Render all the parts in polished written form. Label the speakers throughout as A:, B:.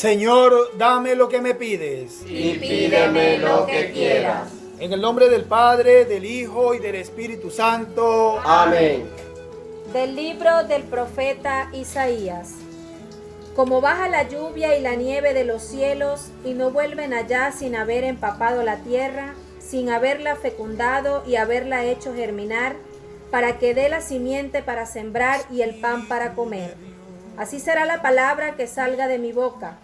A: Señor, dame lo que me pides.
B: Y pídeme lo que quieras.
A: En el nombre del Padre, del Hijo y del Espíritu Santo.
B: Amén.
C: Del libro del profeta Isaías. Como baja la lluvia y la nieve de los cielos, y no vuelven allá sin haber empapado la tierra, sin haberla fecundado y haberla hecho germinar, para que dé la simiente para sembrar y el pan para comer. Así será la palabra que salga de mi boca.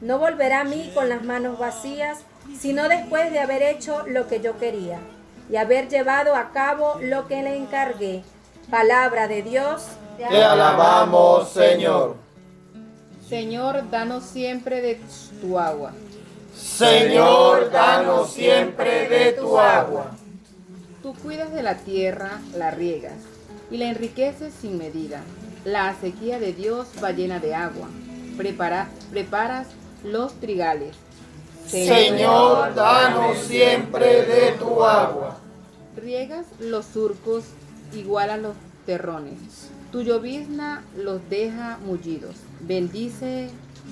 C: No volverá a mí con las manos vacías, sino después de haber hecho lo que yo quería, y haber llevado a cabo lo que le encargué. Palabra de Dios.
B: Te alabamos, Señor.
D: Señor, danos siempre de tu agua.
B: Señor, danos siempre de tu agua.
D: Tú cuidas de la tierra, la riegas y la enriqueces sin medida. La acequia de Dios va llena de agua. Preparas los trigales.
B: Señor, danos siempre de tu agua.
D: Riegas los surcos igual a los terrones. Tu llovizna los deja mullidos. Bendice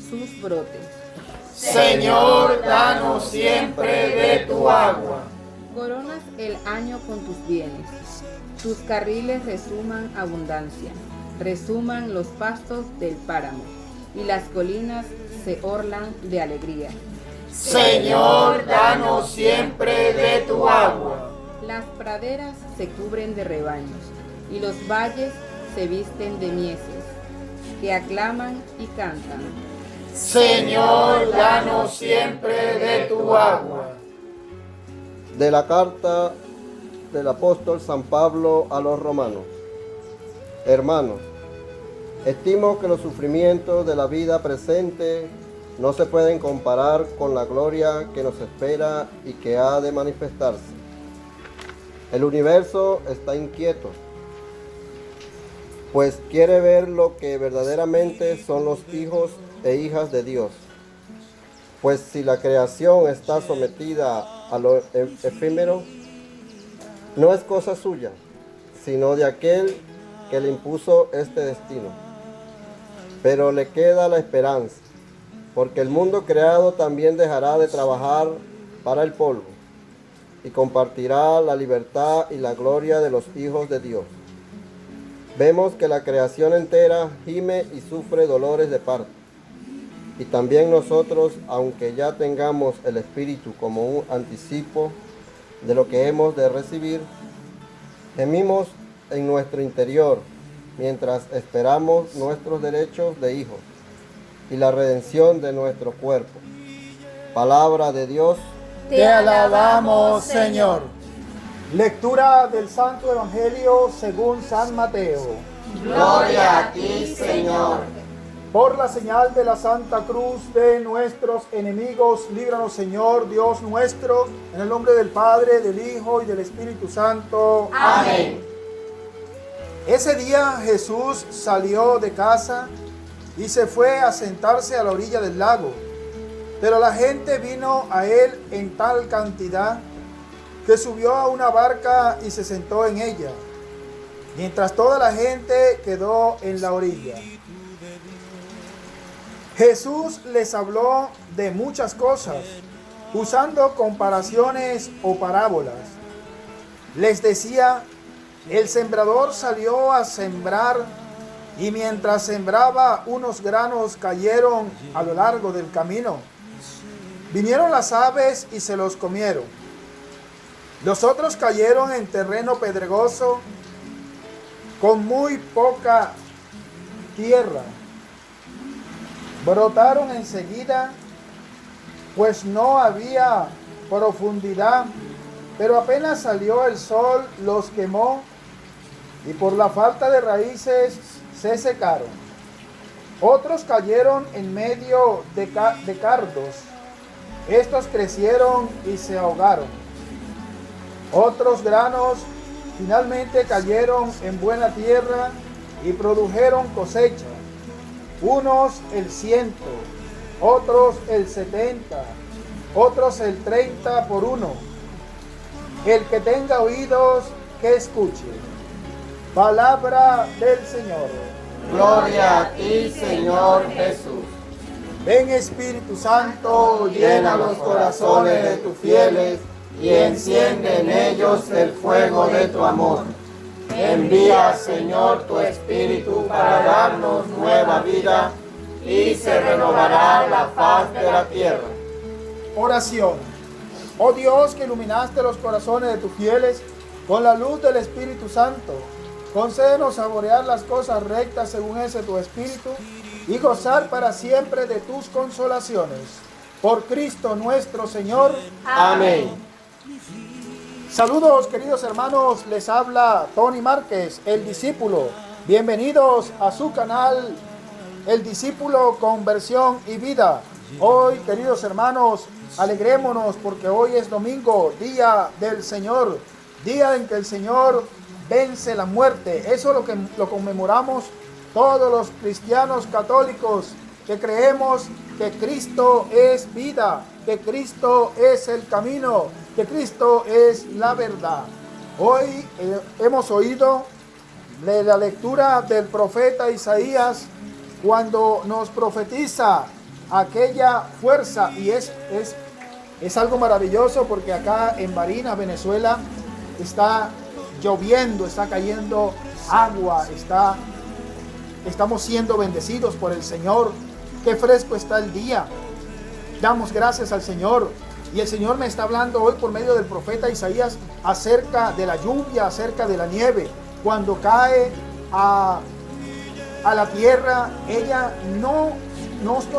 D: sus brotes.
B: Señor, danos siempre de tu agua.
D: Coronas el año con tus bienes. Tus carriles resuman abundancia. Resuman los pastos del páramo, y las colinas se orlan de alegría.
B: Señor, danos siempre de tu agua.
D: Las praderas se cubren de rebaños, y los valles se visten de mieses, que aclaman y cantan.
B: Señor, danos siempre de tu agua.
E: De la carta del apóstol San Pablo a los romanos. Hermanos, estimo que los sufrimientos de la vida presente no se pueden comparar con la gloria que nos espera y que ha de manifestarse. El universo está inquieto, pues quiere ver lo que verdaderamente son los hijos e hijas de Dios. Pues si la creación está sometida a lo efímero, no es cosa suya, sino de aquel que le impuso este destino. Pero le queda la esperanza, porque el mundo creado también dejará de trabajar para el polvo y compartirá la libertad y la gloria de los hijos de Dios. Vemos que la creación entera gime y sufre dolores de parto. Y también nosotros, aunque ya tengamos el Espíritu como un anticipo de lo que hemos de recibir, gemimos en nuestro interior mientras esperamos nuestros derechos de hijos y la redención de nuestro cuerpo. Palabra de Dios.
A: Te alabamos, Señor. Lectura del Santo Evangelio según San Mateo.
B: Gloria a ti, Señor.
A: Por la señal de la Santa Cruz de nuestros enemigos, líbranos, Señor, Dios nuestro, en el nombre del Padre, del Hijo y del Espíritu Santo.
B: Amén.
A: Ese día Jesús salió de casa y se fue a sentarse a la orilla del lago. Pero la gente vino a él en tal cantidad que subió a una barca y se sentó en ella, mientras toda la gente quedó en la orilla. Jesús les habló de muchas cosas, usando comparaciones o parábolas. Les decía: el sembrador salió a sembrar, y mientras sembraba, unos granos cayeron a lo largo del camino. Vinieron las aves y se los comieron. Los otros cayeron en terreno pedregoso, con muy poca tierra. Brotaron enseguida, pues no había profundidad, pero apenas salió el sol los quemó, y por la falta de raíces se secaron. Otros cayeron en medio de cardos. Estos crecieron y se ahogaron. Otros granos finalmente cayeron en buena tierra y produjeron cosecha. Unos el 100, otros el 70, otros el 30 por uno. El que tenga oídos, que escuche. Palabra del Señor.
B: Gloria a ti, Señor Jesús.
A: Ven Espíritu Santo,
B: Llena los corazones de tus fieles y enciende en ellos el fuego de tu amor. Envía, Señor, tu Espíritu para darnos nueva vida y se renovará la faz de la tierra.
A: Oración. Oh Dios, que iluminaste los corazones de tus fieles con la luz del Espíritu Santo, concédenos saborear las cosas rectas según ese tu Espíritu y gozar para siempre de tus consolaciones. Por Cristo nuestro Señor.
B: Amén.
A: Saludos, queridos hermanos, les habla Tony Márquez, el discípulo. Bienvenidos a su canal, El Discípulo Conversión y Vida. Hoy, queridos hermanos, alegrémonos porque hoy es domingo, día del Señor, día en que el Señor vence la muerte. Eso es lo conmemoramos todos los cristianos católicos que creemos que Cristo es vida, que Cristo es el camino, que Cristo es la verdad. Hoy hemos oído de la lectura del profeta Isaías cuando nos profetiza aquella fuerza, y es algo maravilloso porque acá en Barinas, Venezuela, está lloviendo, está cayendo agua, estamos siendo bendecidos por el Señor. Qué fresco está el día. Damos gracias al Señor. Y el Señor me está hablando hoy por medio del profeta Isaías acerca de la lluvia, acerca de la nieve. Cuando cae a la tierra, ella no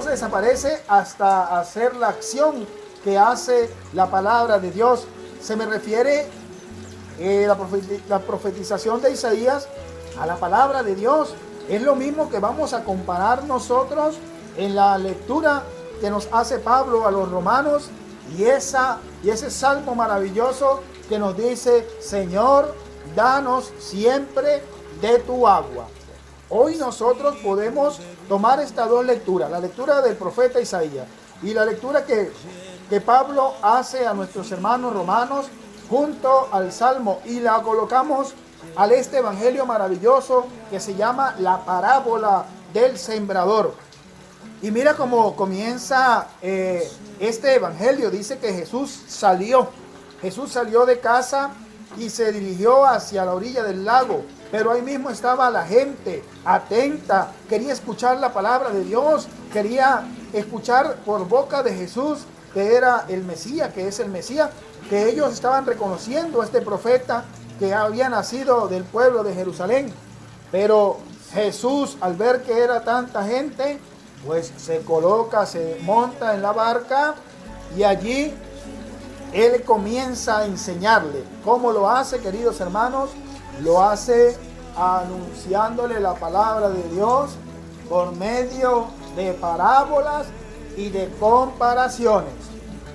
A: se desaparece hasta hacer la acción que hace la palabra de Dios. Se me refiere la profetización de Isaías a la palabra de Dios. Es lo mismo que vamos a comparar nosotros en la lectura que nos hace Pablo a los romanos y ese salmo maravilloso que nos dice: Señor, danos siempre de tu agua. Hoy nosotros podemos tomar estas dos lecturas, la lectura del profeta Isaías y la lectura que Pablo hace a nuestros hermanos romanos junto al salmo, y la colocamos al este evangelio maravilloso que se llama la parábola del sembrador. Y mira cómo comienza este evangelio. Dice que Jesús salió de casa y se dirigió hacia la orilla del lago. Pero ahí mismo estaba la gente atenta, quería escuchar la palabra de Dios, quería escuchar por boca de Jesús que era el Mesías, que es el Mesías, que ellos estaban reconociendo a este profeta que había nacido del pueblo de Jerusalén. Pero Jesús, al ver que era tanta gente, pues se monta en la barca y allí Él comienza a enseñarle. ¿Cómo lo hace, queridos hermanos? Lo hace anunciándole la palabra de Dios por medio de parábolas y de comparaciones.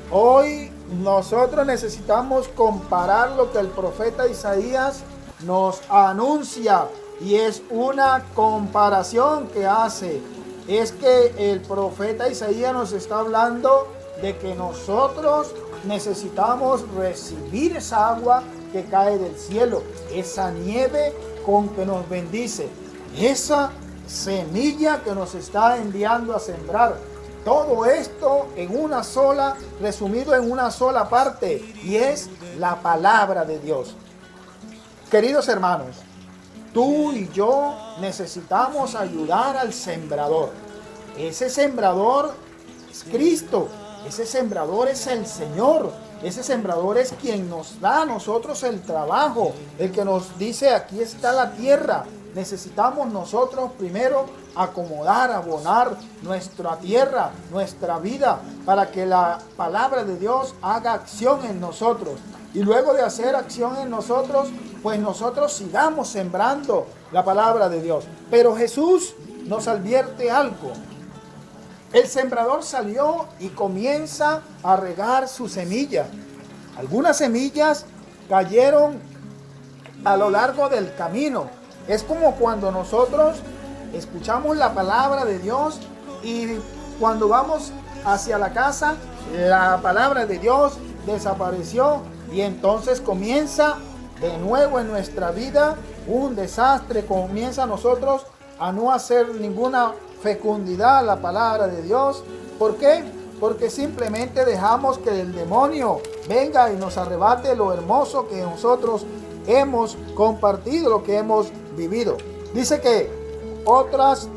A: Hoy nosotros necesitamos comparar lo que el profeta Isaías nos anuncia, y es una comparación que hace. Es que el profeta Isaías nos está hablando de que nosotros necesitamos recibir esa agua que cae del cielo, esa nieve con que nos bendice, esa semilla que nos está enviando a sembrar. Todo esto resumido en una sola parte, y es la palabra de Dios. Queridos hermanos, tú y yo necesitamos ayudar al sembrador. Ese sembrador es Cristo, ese sembrador es el Señor. Ese sembrador es quien nos da a nosotros el trabajo, el que nos dice: aquí está la tierra. Necesitamos nosotros primero acomodar, abonar nuestra tierra, nuestra vida, para que la palabra de Dios haga acción en nosotros. Y luego de hacer acción en nosotros, pues nosotros sigamos sembrando la palabra de Dios. Pero Jesús nos advierte algo. El sembrador salió y comienza a regar su semilla. Algunas semillas cayeron a lo largo del camino. Es como cuando nosotros escuchamos la palabra de Dios y cuando vamos hacia la casa, la palabra de Dios desapareció, y entonces comienza de nuevo en nuestra vida un desastre. Comienza a nosotros a no hacer ninguna fecundidad la palabra de Dios, ¿Por qué? Porque simplemente dejamos que el demonio venga y nos arrebate lo hermoso que nosotros hemos compartido, lo que hemos vivido. Dice que otras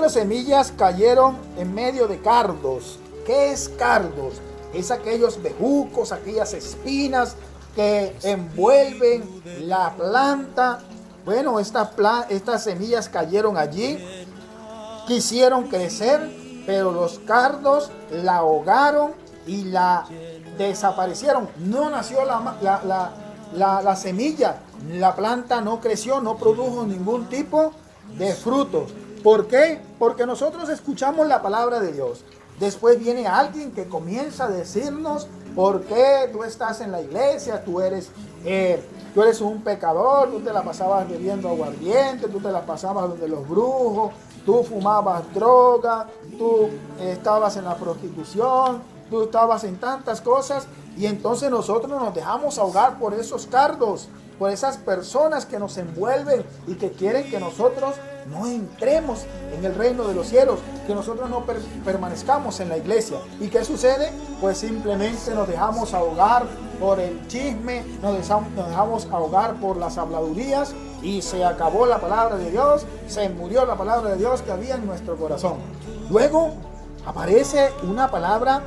A: semillas cayeron en medio de cardos. ¿Qué es cardos? Es aquellos bejucos, aquellas espinas que envuelven la planta. Bueno, estas semillas cayeron allí, quisieron crecer, pero los cardos la ahogaron y la desaparecieron. No nació la semilla, la planta no creció, no produjo ningún tipo de frutos. ¿Por qué? Porque nosotros escuchamos la palabra de Dios. Después viene alguien que comienza a decirnos por qué tú estás en la iglesia, tú eres un pecador, tú te la pasabas bebiendo aguardiente, tú te la pasabas donde los brujos, tú fumabas droga, tú estabas en la prostitución, tú estabas en tantas cosas, y entonces nosotros nos dejamos ahogar por esos cardos, por esas personas que nos envuelven y que quieren que nosotros no entremos en el reino de los cielos, que nosotros no permanezcamos en la iglesia. ¿Y qué sucede? Pues simplemente nos dejamos ahogar por el chisme, nos dejamos ahogar por las habladurías, y se acabó la palabra de Dios, se murió la palabra de Dios que había en nuestro corazón. Luego aparece una palabra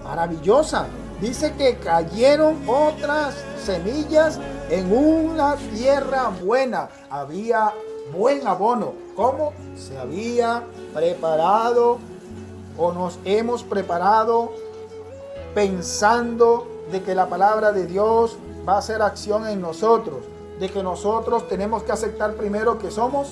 A: maravillosa. Dice que cayeron otras semillas en una tierra buena. Había buen abono. ¿Cómo? Se había preparado, o nos hemos preparado pensando de que la palabra de Dios va a hacer acción en nosotros, de que nosotros tenemos que aceptar primero que somos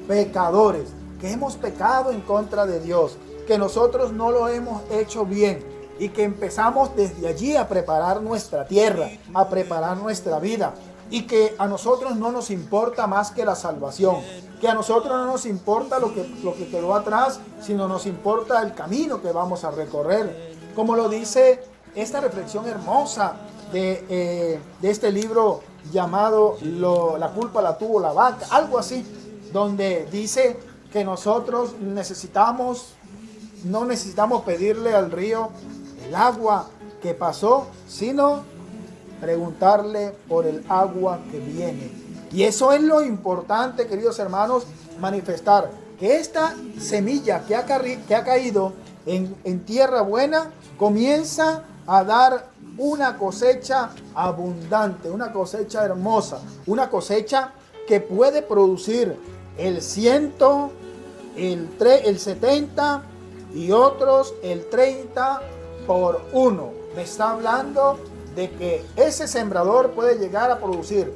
A: pecadores, que hemos pecado en contra de Dios, que nosotros no lo hemos hecho bien, y que empezamos desde allí a preparar nuestra tierra, a preparar nuestra vida, y que a nosotros no nos importa más que la salvación, que a nosotros no nos importa lo que quedó atrás, sino nos importa el camino que vamos a recorrer, como lo dice esta reflexión hermosa de este libro llamado La culpa la tuvo la vaca, algo así, donde dice que nosotros no necesitamos pedirle al río el agua que pasó, sino preguntarle por el agua que viene. Y eso es lo importante, queridos hermanos, manifestar que esta semilla que ha caído en tierra buena comienza a dar una cosecha abundante, una cosecha hermosa, una cosecha que puede producir el 100, el 70 y otros el 30 por 1. Me está hablando de que ese sembrador puede llegar a producir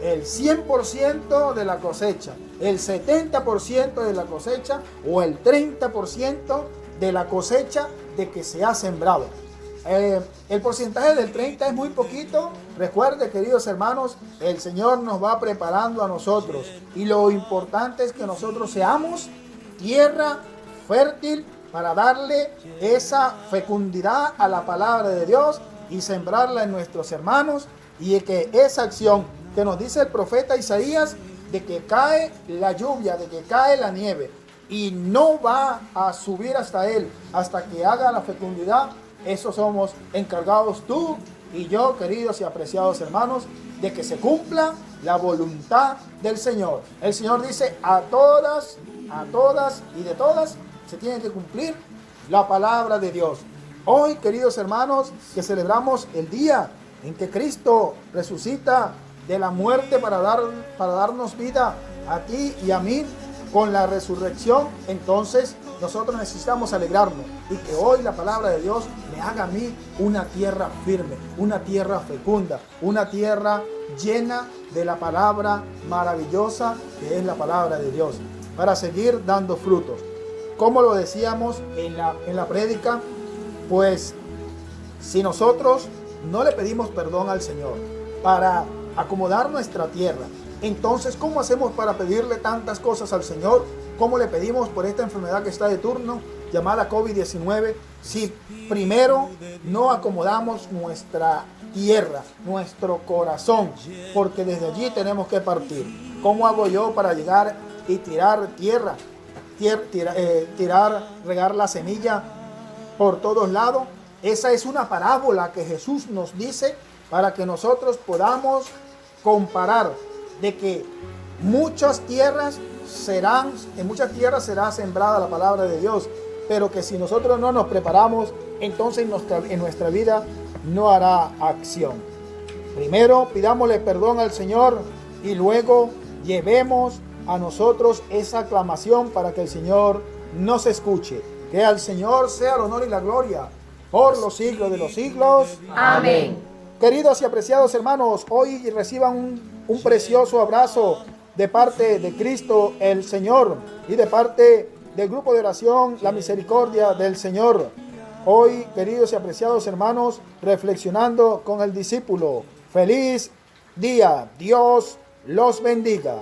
A: el 100% de la cosecha, el 70% de la cosecha o el 30% de la cosecha de que se ha sembrado. El porcentaje del 30 es muy poquito. Recuerde, queridos hermanos, el Señor nos va preparando a nosotros, y lo importante es que nosotros seamos tierra fértil para darle esa fecundidad a la palabra de Dios y sembrarla en nuestros hermanos, y que esa acción que nos dice el profeta Isaías, de que cae la lluvia, de que cae la nieve y no va a subir hasta él hasta que haga la fecundidad, eso somos encargados tú y yo, queridos y apreciados hermanos, de que se cumpla la voluntad del Señor. El Señor dice a todas y de todas se tiene que cumplir la palabra de Dios. Hoy, queridos hermanos, que celebramos el día en que Cristo resucita de la muerte para darnos vida a ti y a mí con la resurrección, entonces nosotros necesitamos alegrarnos, y que hoy la palabra de Dios me haga a mí una tierra firme, una tierra fecunda, una tierra llena de la palabra maravillosa que es la palabra de Dios, para seguir dando frutos. Como lo decíamos en la prédica, pues si nosotros no le pedimos perdón al Señor para acomodar nuestra tierra, entonces ¿cómo hacemos para pedirle tantas cosas al Señor? ¿Cómo le pedimos por esta enfermedad que está de turno, llamada COVID-19, si primero no acomodamos nuestra tierra, nuestro corazón? Porque desde allí tenemos que partir. ¿Cómo hago yo para llegar y tirar tierra? regar la semilla por todos lados. Esa es una parábola que Jesús nos dice para que nosotros podamos comparar de que en muchas tierras será sembrada la palabra de Dios, pero que si nosotros no nos preparamos, entonces en nuestra vida no hará acción. Primero pidámosle perdón al Señor y luego llevemos a nosotros esa aclamación para que el Señor nos escuche. Que al Señor sea el honor y la gloria por los siglos de los siglos.
C: Amén.
A: Queridos y apreciados hermanos, hoy reciban un precioso abrazo de parte de Cristo el Señor y de parte del grupo de oración La Misericordia del Señor. Hoy, queridos y apreciados hermanos, reflexionando con el discípulo. Feliz día, Dios los bendiga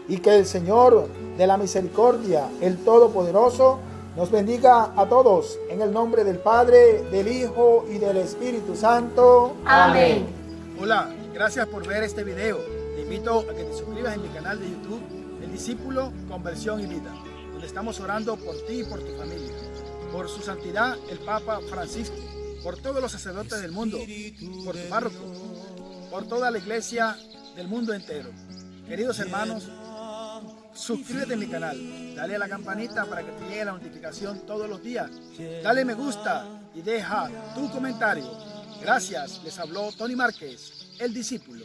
A: y que el Señor de la Misericordia, el Todopoderoso, nos bendiga a todos en el nombre del Padre, del Hijo y del Espíritu Santo.
C: Amén.
A: Hola, gracias por ver este video. Te invito a que te suscribas en mi canal de YouTube, El Discípulo, Conversión y Vida, donde estamos orando por ti y por tu familia, por su santidad el Papa Francisco, por todos los sacerdotes del mundo, por tu párroco, por toda la iglesia del mundo entero. Queridos hermanos, suscríbete a mi canal, dale a la campanita para que te llegue la notificación todos los días, dale me gusta y deja tu comentario. Gracias, les habló Tony Márquez, el discípulo.